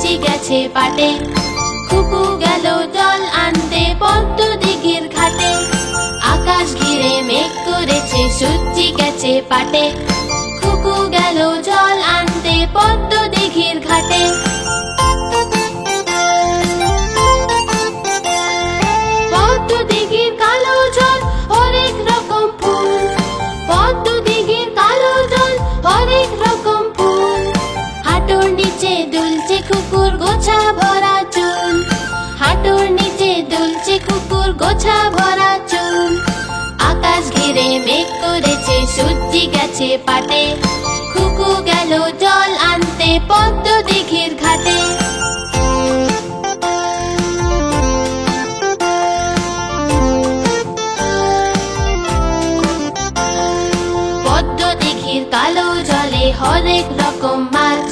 সূর্যি গেছে পাটে। খুকু গেল জল আনতে পদ্ম দিঘির ঘাটে। আকাশ ঘিরে মেঘ করেছে সূর্যি গেছে পাটে। খুকু গেল জল আনতে পদ্ম দিঘির ঘাটে। পদ্ম দিঘির কালো জল হরেক রকম ফুল। পদ্ম দিঘির কালো জল হরেক রকম ফুল। হাঁটুর নিচে দুলছে খুকুর গোছা ভরা চুল। হাঁটুর নিচে দুলছে খুকুর গোছা ভরা চুল। আকাশ ঘিরে মেঘ করেছে সূর্যি গেছে পাটে। খুকু গেল জল আনতে পদ্ম দিঘির ঘাটে। পদ্ম দিঘির কালো জলে হরেক রকম মাছ।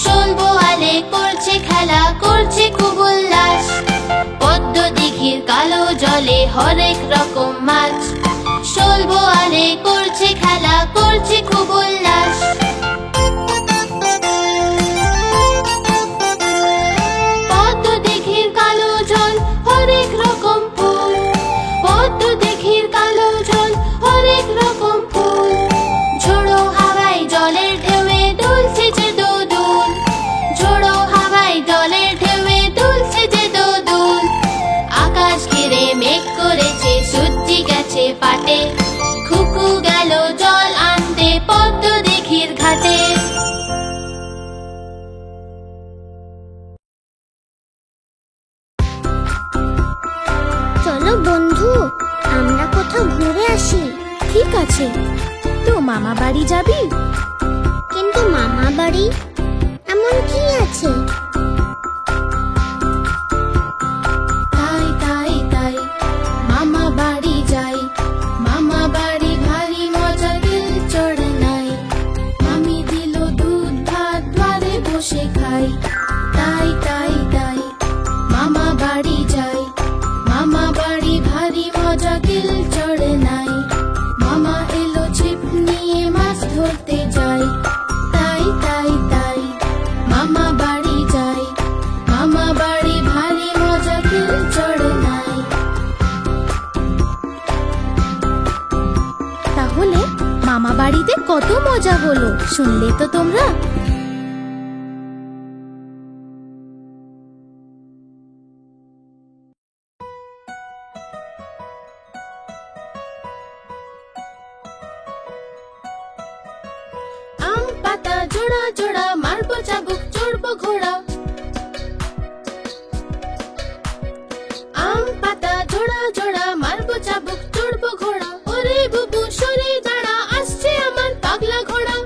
শোল বোয়ালে করছে খেলা করছে খুব উল্লাস। পদ্ম দিঘির কালো জলে হরেক রকম মাছ। শোল বোয়ালে করছে খেলা করছে খুব উল্লাস। পদ্ম দিঘির কালো জল হরেক রকম ফুল। পদ্ম দিঘির কালো জল হরেক রকম ফুল। ঝোড়ো হাওয়ায় জলের ঢেউয়ে দুলছে যে দোদুল। ঝোড়ো হাওয়ায় জলের ঢেউয়ে দুলছে যে দোদুল। আকাশ ঘিরে মেঘ করেছে সূর্যি গেছে পাটে। খুকু গেল জল আনতে পদ্ম দিঘির ঘাটে। চলো বন্ধু, আমরা কোথাও ঘুরে আসি। ঠিক আছে, তো মামা বাড়ি যাবি? কিন্তু মামা বাড়ি এমন কি আছে? তাই তাই তাই মামা বাড়ি যাই। মামা বাড়ি ভারী মজা দিল চড় নাই। মামি দিল দুধ ভাত দ্বারে বসে খাই। তাই তাই তাই মামা বাড়ি যাই। মামা বাড়ি ভারী মজা দিল চড় নাই। মামা এলো ছিপ নিয়ে মাছ ধরতে যাই। তাই তাই তাই মামা বাড়ি যাই। মামা বাড়ি ভারী মজা দিল চড় নাই। তাহলে মামা বাড়িতে কত মজা হলো, শুনলে তো তোমরা? আম পাতা জোড়া জোড়া মারবো চাবুক চড়বো ঘোড়া। আম পাতা জোড়া জোড়া মারবো চাবুক চড়বো ঘোড়া। ওরে বুবু সরে দাঁড়া, আসছে আমার পাগলা ঘোড়া।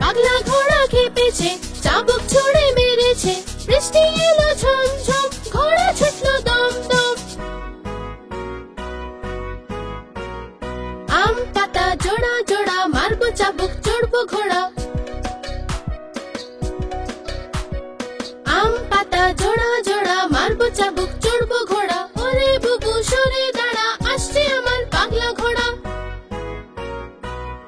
পাগলা ঘোড়া খেপেছে, চাবুক ছুড়ে মেরেছে। বৃষ্টি এলো ঝম ঝম, ঘোড়া ছুটলো দম দম। আম পাতা জোড়া জোড়া মারবো চাবুক চড়বো ঘোড়া। আম পাতা জোড়া জোড়া মারবো চাবুক চড়বো ঘোড়া। ওরে বুবু সরে দাঁড়া, আসছে আমার পাগলা ঘোড়া।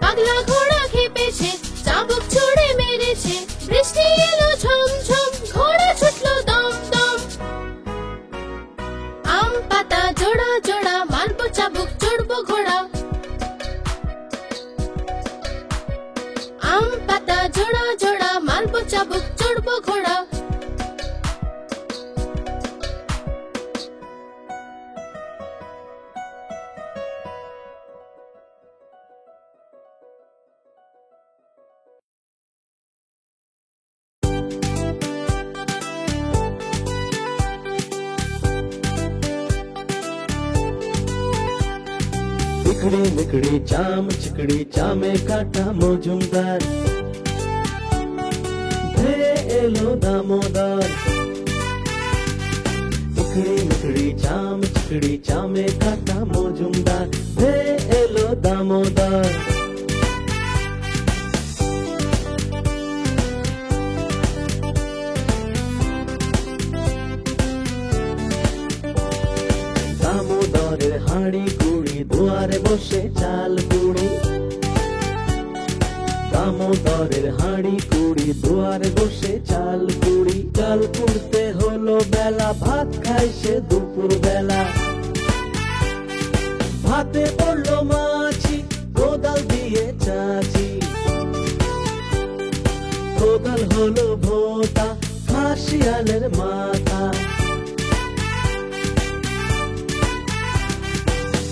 পাগলা ঘোড়া খেপেছে, চাবুক ছুড়ে মেরেছে। বৃষ্টি এলো ঝম ঝম, ঘোড়া ছুটলো দম দম। আম পাতা জোড়া জোড়া মারবো চাবুক চড়বো ঘোড়া। আম পাতা জোড়া জোড়া মারবো চাবুক চড়বো ঘোড়া। चिकड़ी मिकड़ी चाम चिकड़ी चामे काटा मौजूमदार। धे एलो दामोदार। चिकड़ी मिकड़ी चाम चिकड़ी चामे काटा मौजूमदार। धे एलो दामोदार। দামোদরের হাঁড়ি কুড়ি দুয়ারে বসে চাল কুড়ি। দামোদরের হাঁড়ি কুড়ি বুড়ি দুয়ারে বসে চাল কুড়ি, চাল কুড়তে হলো বেলা, ভাত খাই সে দুপুর বেলা। ভাতে পড়লো মাছি, কোদাল দিয়ে চাচি, কোদাল হলো ভোতা, খাসিয়ালের মাথা।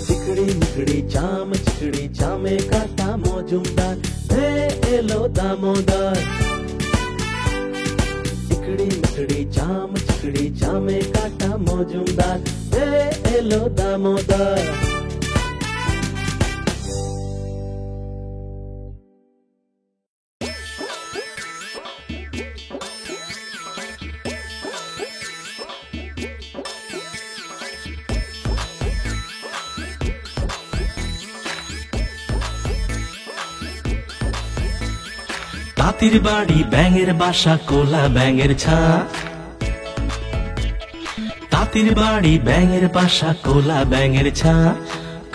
চিকড়ি মিকড়ি চাম, চিকড়ি চামে কাটা মজুমদার, হে এলো দামোদর। চিকড়ি মিকড়ি চাম, চিকড়ি চামে কাটা মজুমদার, হে এলো দামোদর। তাঁতির বাড়ি ব্যাঙের বাসা, কোলা ব্যাঙের ছা। তাঁতির বাড়ি ব্যাঙের বাসা, কোলা ব্যাঙের ছা।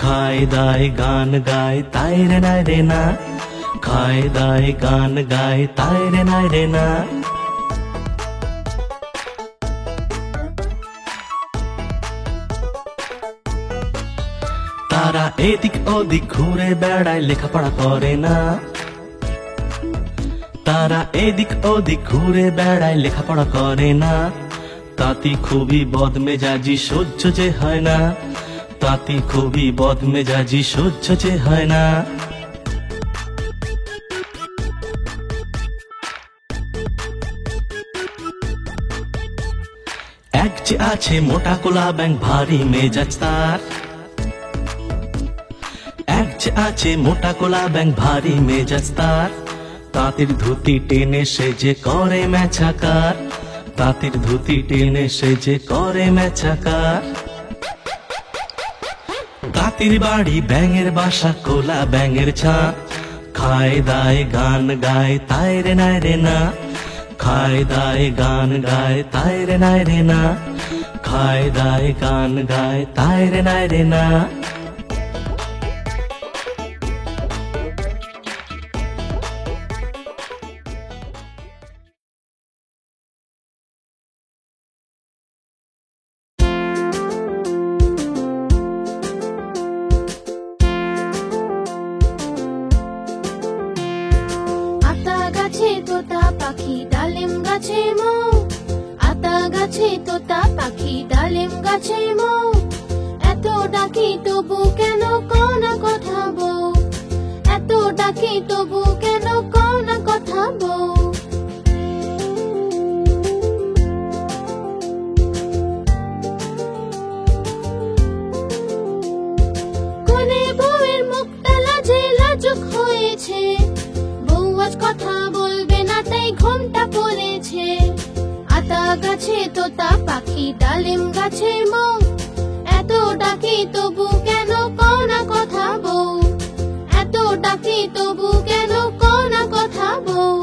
খায় দায় গান গায় তাই রে নাই রে না, খায় দায় গান গায় তাই রে নাই রে না। তারা এদিক ওদিক ঘুরে বেড়ায়, লেখাপড়া করে না। তারা এদিক ওদিক ঘুরে বেড়ায়, লেখাপড়া করে না। তাঁতি খুবই বদমেজাজি, সহ্য যে হয় না। তাঁতি খুবই বদমেজাজি, সহ্য যে হয় না। এক যে আছে মোটা কোলা ব্যাঙ, ভারী মেজাজ তার। এক যে আছে মোটা কোলা ব্যাঙ, ভারী মেজাজ তার। তাঁতির ধুতি টেনে সে যে করে মেছাকার, তাঁতির ধুতি টেনে সে যে করে মেছাকার। তাঁতির বাড়ি ব্যাঙের বাসা, কোলা ব্যাঙের ছা। খায় দায় গান গায় তাই রে নাই রে না, খায় দায় গান গায় তাই রে নাই রে না, খায় দায় গান গায় তাই রে নাই রে না। তোতা পাখি ডালিম গাছে মৌ, আতা গাছে তোতা পাখি ডালিম গাছে মৌ। এত ডাকি তবু কেন কও না কথা বউ, এত ডাকি তবু কেন কও না কথা বউ। কোনে বউয়ের মুখটা লাজে লাজুক হয়েছে, বউ আজ কথা বলবে না তাই ঘোমটা পড়েছে। আতা গাছে তোতা পাখি ডালিম গাছে মৌ, এত ডাকি তবু কেন কও না কথা বউ, এত ডাকি তবু কেন কও না কথা বউ।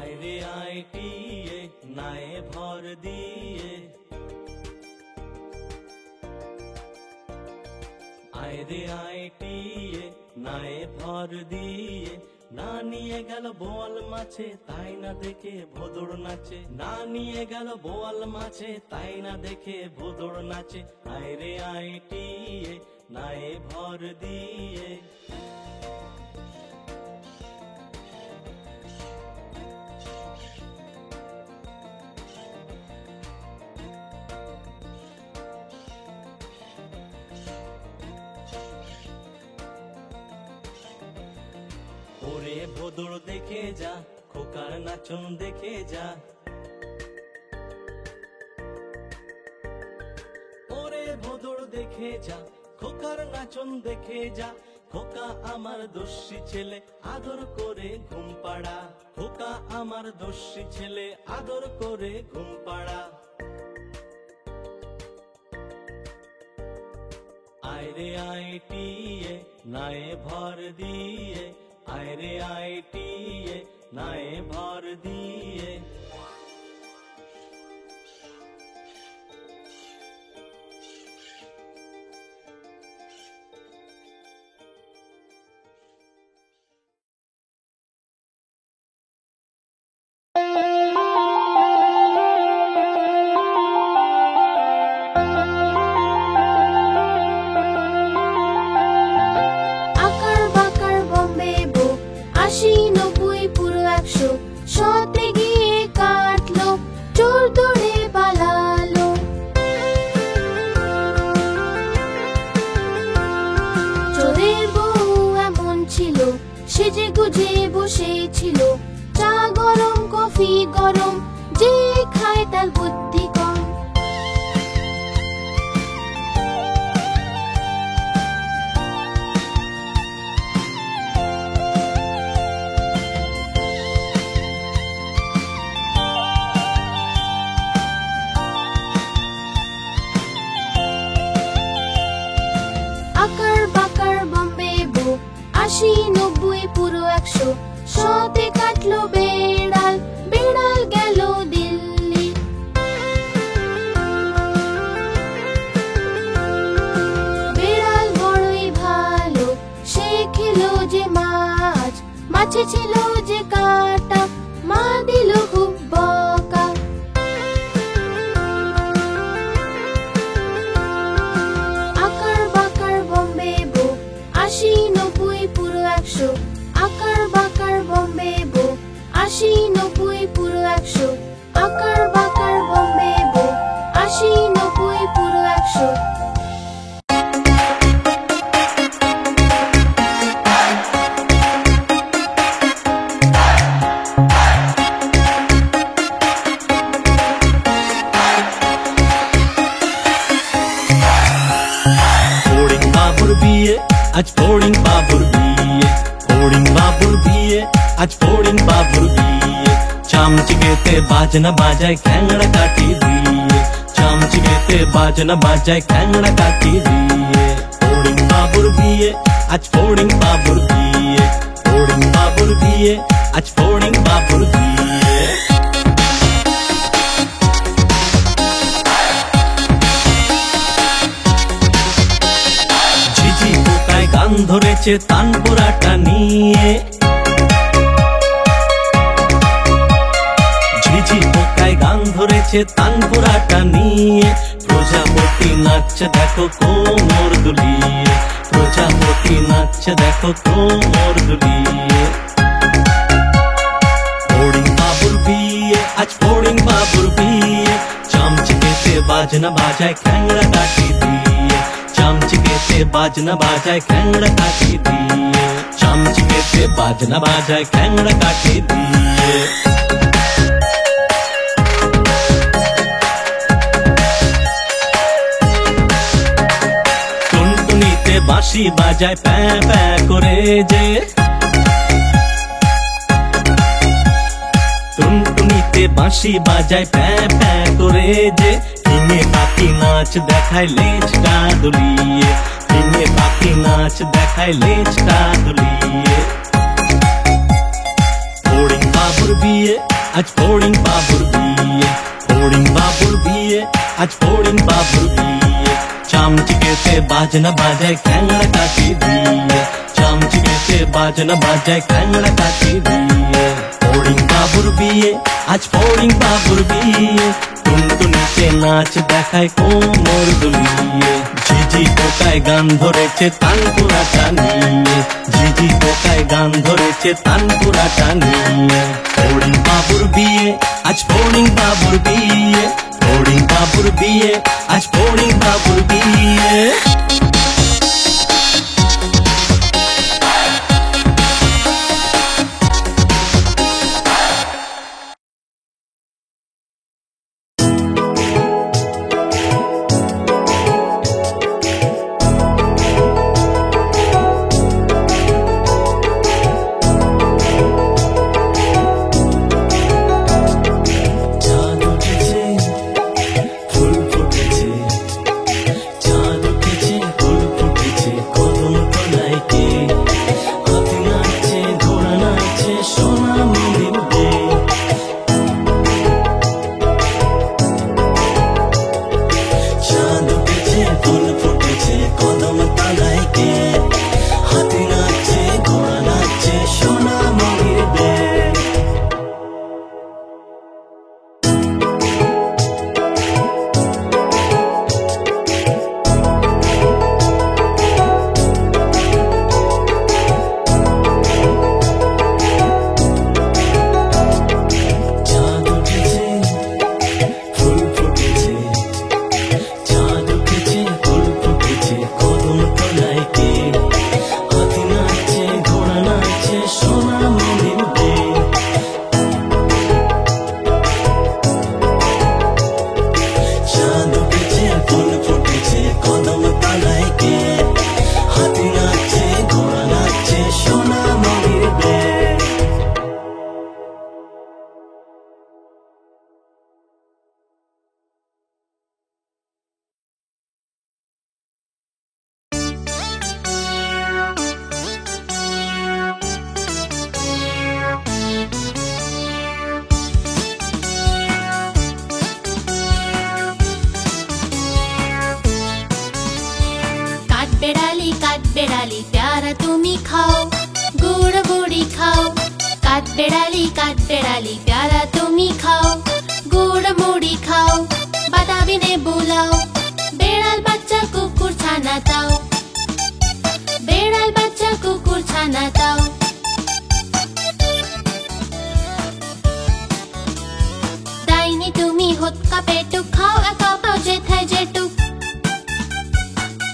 আয় রে আয় টিয়ে নায়ে ভর দিয়ে, আয় রে আয় টিয়ে নায়ে ভর দিয়ে, না নিয়ে গেল বোয়াল মাছে তাই না দেখে ভোদড় নাচে, না নিয়ে গেল বোয়াল মাছে তাই না দেখে ভোদড় নাচে, আয় রে আয় টিয়ে নায়ে ভর দিয়ে। ওরে ভোদড় দেখে যা, খোকার নাচন দেখে যা, ওরে ভোদড় দেখে যা, খোকার নাচন দেখে যা, খোকা আমার দস্যি ছেলে আদর করে ঘুম পাড়া, খোকা আমার দস্যি ছেলে আদর করে ঘুম পাড়া। আয় রে আয় টিয়ে নায়ে ভর দিয়ে, আয় রে আয় টিয়ে নায়ে ভর দিয়ে। আকার বাকার বম্বে বো, ৮০, ৯০, পুরো ১০০, ১০০তে গিয়ে কাটলো, চোর দৌড়ে পালালো। চোরের বউ এমন ছিল, সেজে গুজে বসেছিল, চা গরম কফি গরম, যে খায় তার বুদ্ধি কম। আকার বাকার বম্বে বো, ৮০, ৯০, পুরো ১০০, ১০০তে কাটলো বেড়াল, বেড়াল গেল দিল্লি। বেড়াল বড়ই ভালো, সে খেলো যে মাছ, মাছে ছিল যে কাঁটা, মা দিল খুব বকা। আকার বাকার বম্বে বো, ৮০, ৯০, পুরো ১০০, আকার বাকার বম্বে বো, ৮০, ৯০, পুরো ১০০, আকার বাকার বম্বে বো, ৮০, ৯০, পুরো ১০০। ফড়িং বাবুর বিয়ে, আজ ফড়িং বাবুর বিয়ে, ফড়িং বাবুর বিয়ে, আজ ফড়িং বাবুর বিয়ে, চামচিকেতে বাজনা বাজায় খ্যাংড়া কাটি দিয়ে, চামচিকেতে বাজনা বাজায় খ্যাংড়া কাটি দিয়ে। ফড়িং বাবুর বিয়ে, আজ ফড়িং বাবুর বিয়ে, ফড়িং বাবুর বিয়ে, আজ ফড়িং বাবুর বিয়ে। ঝিঝি পোকায় গান ধরেছে তানপুরাটা নিয়ে, ঝিঝি পোকায় গান ধরেছে তানপুরাটা নিয়ে, প্রজাপতি নাচছে দেখো কোমর দুলিয়ে, প্রজাপতি নাচছে দেখো কোমর দুলিয়ে। ফড়িং বাবুর বিয়ে, আজ ফড়িং বাবুর বিয়ে, চামচিকেতে বাজনা বাজায় খ্যাংড়া কাটি দিয়ে, চামচিকেতে বাজনা বাজায় খ্যাংড়া কাটি দিয়ে, চামচিকেতে বাজনা বাজায় খ্যাংড়া কাটি দিয়ে। টুনটুনিতে বাঁশি বাজায় প্যাঁ প্যাঁ করে যে, টুনটুনিতে বাঁশি বাজায় প্যাঁ প্যাঁ করে যে, ফিঙে পাখি নাচ দেখায় লেজটা দুলিয়ে, ফিঙে পাখি নাচ দেখায় লেজটা দুলিয়ে। ফড়িং বাবুর বিয়ে, আজ ফড়িং বাবুর বিয়ে, ফড়িং বাবুর বিয়ে, আজ ফড়িং বাবুর বিয়ে। চামচিকেতে বাজনা বাজায় খ্যাংড়া কাঠি দিয়ে, চামচিকেতে বাজনা বাজায় খ্যাংড়া কাঠি দিয়ে। ফড়িং বাবুর বিয়ে, আজ ফড়িং বাবুর বিয়ে। টুনটুনিতে নাচ দেখায় কোমর দুলিয়ে, ঝিঝি পোকায় গান ধরেছে তানপুরাটা নিয়ে, ঝিঝি পোকায় গান ধরেছে তানপুরাটা নিয়ে। ফড়িং বাবুর বিয়ে, আজ ফড়িং বাবুর বিয়ে, ফড়িং বাবুর বিয়ে, আজ ফড়িং বাবুর বিয়ে। काठबेड़ाली प्यारा तुम्ही खाओ, गुड़ गुड़ी खाओ। काठबेड़ाली प्यारा तुम्ही खाओ, गुड़ मुड़ी खाओ। बाताबी ने बुलाओ, बेड़ाल बच्चा कुकुर छाना ताओ, बेड़ाल बच्चा कुकुर छाना ताओ। दाइनी तुम्ही हुक्का पेटुक खाओ, एका पाओ जेथाय जेटुक।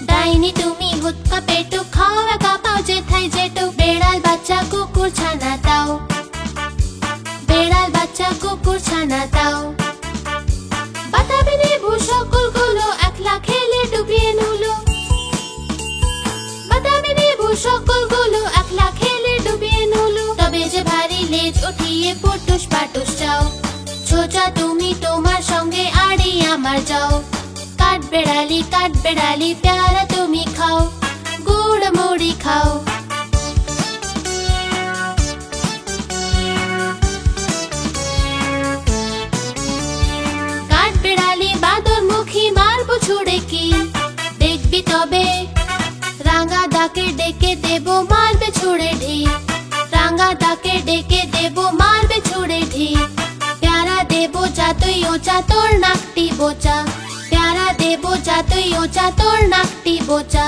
दाइनी तुम्ही हुक्का पेटुक खाओ, एका पाओ जेथाय जेटुक। बेड़ाल बच्चा कुकुर छाना ताओ, बेड़ाल बच्चा कुकुर छाना ताओ। বাতাবি নেবু সকলগুলো একলা খেলে ডুবিয়ে নুলো, বাতাবি নেবু সকলগুলো একলা খেলে ডুবিয়ে নুলো। তবে যে ভারী লেজ উঠিয়ে পুটুস পাটুস যাও, ছোচা তুমি তোমার সঙ্গে আড়ি আমার যাও। কাঠবেড়ালি প্যারা তুমি খাও, গুড় মুড়ি খাও। কাঠবেড়ালি বাদর মুখী মারবো ছুড়ে কি, দেখবি তবে রাঙা দাকে ডেকে দেবো মারবে ছুড়ে ঢি। রাঙা দাকে ডেকে দেবো মারবে ছুড়ে ঢি। প্যারা দেবো যতই ওচা তোর নাকটি বোচা, প্যারা দেবো যতই ওচা তোর নাকটি বোচা।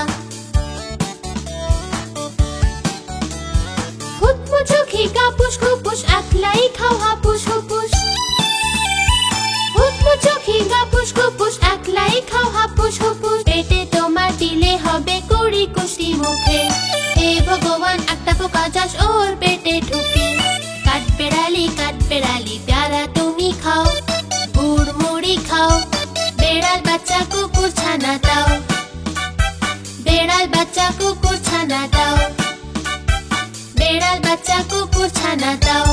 হুতমুচুখি কাপুস খুপুস একলাই খাও হাপুস হুপুস। হুতমুচুখি কাপুস খুপুস একলাই খাও হাপুস হুপুস। পেটে তোমার দিলে হবে কুড়ি কুশি মুখে, হে ভগবান একটা পোকা চাষ ওর পেটে ঢুকে। কাঠবেড়ালি প্যারা তুমি খাও, গুড় মুড়ি খাও। বেড়াল বাচ্চা কুকুর ছানা দাও, বেড়াল বাচ্চা কুকুর ছানা দাও। বেড়াল বাচ্চা কুকুর ছানা দাও,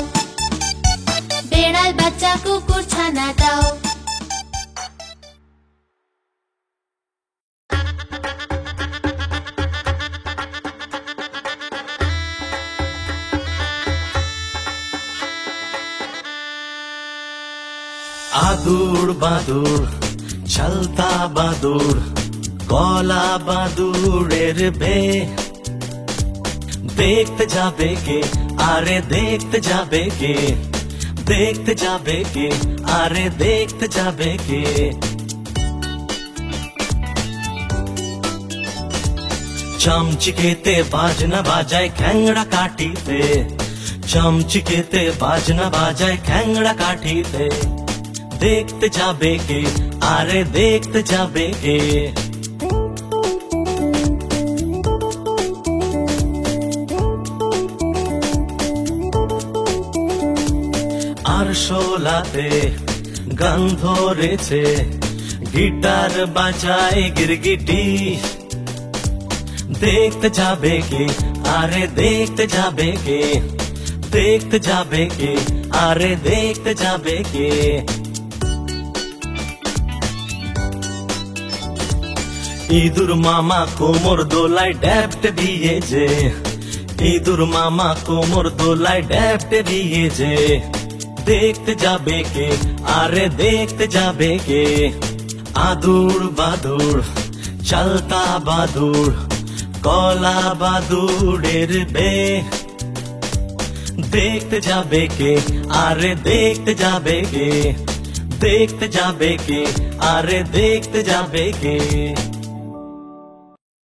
আদুর বাদুর ছলতা বাদুর কলা বাদুরের বে দেখতে যাবে কে আরে দেখতে যাবে কে দেখতে যাবে কে আরে দেখতে যাবে কে চমচিকেতে বাজনা বাজায় খ্যাংড়া কাঠিতে চমচিকেতে বাজনা বাজায় খ্যাংড়া কাঠিতে দেখতে যাবে কে আরে দেখতে যাবে কে আর শোলাতে গান ধরেছে গিটার বাজায় গিরগিটি দেখতে যাবে কে আরে দেখতে যাবে কে দেখতে যাবে কে আরে দেখতে যাবে কে ইঁদুর মামা কোমর দোলায় ড্যাপটে দিয়েছে ইঁদুর মামা কোমর দোলায় ড্যাপটে দিয়েছে দেখতে যাবে কে আরে দেখতে যাবে কে আদুর বাদুর চলতা বাদুর কলা বাদুরের বে দেখতে যাবে কে আরে দেখতে যাবে কে দেখতে যাবে কে আরে দেখতে যাবে কে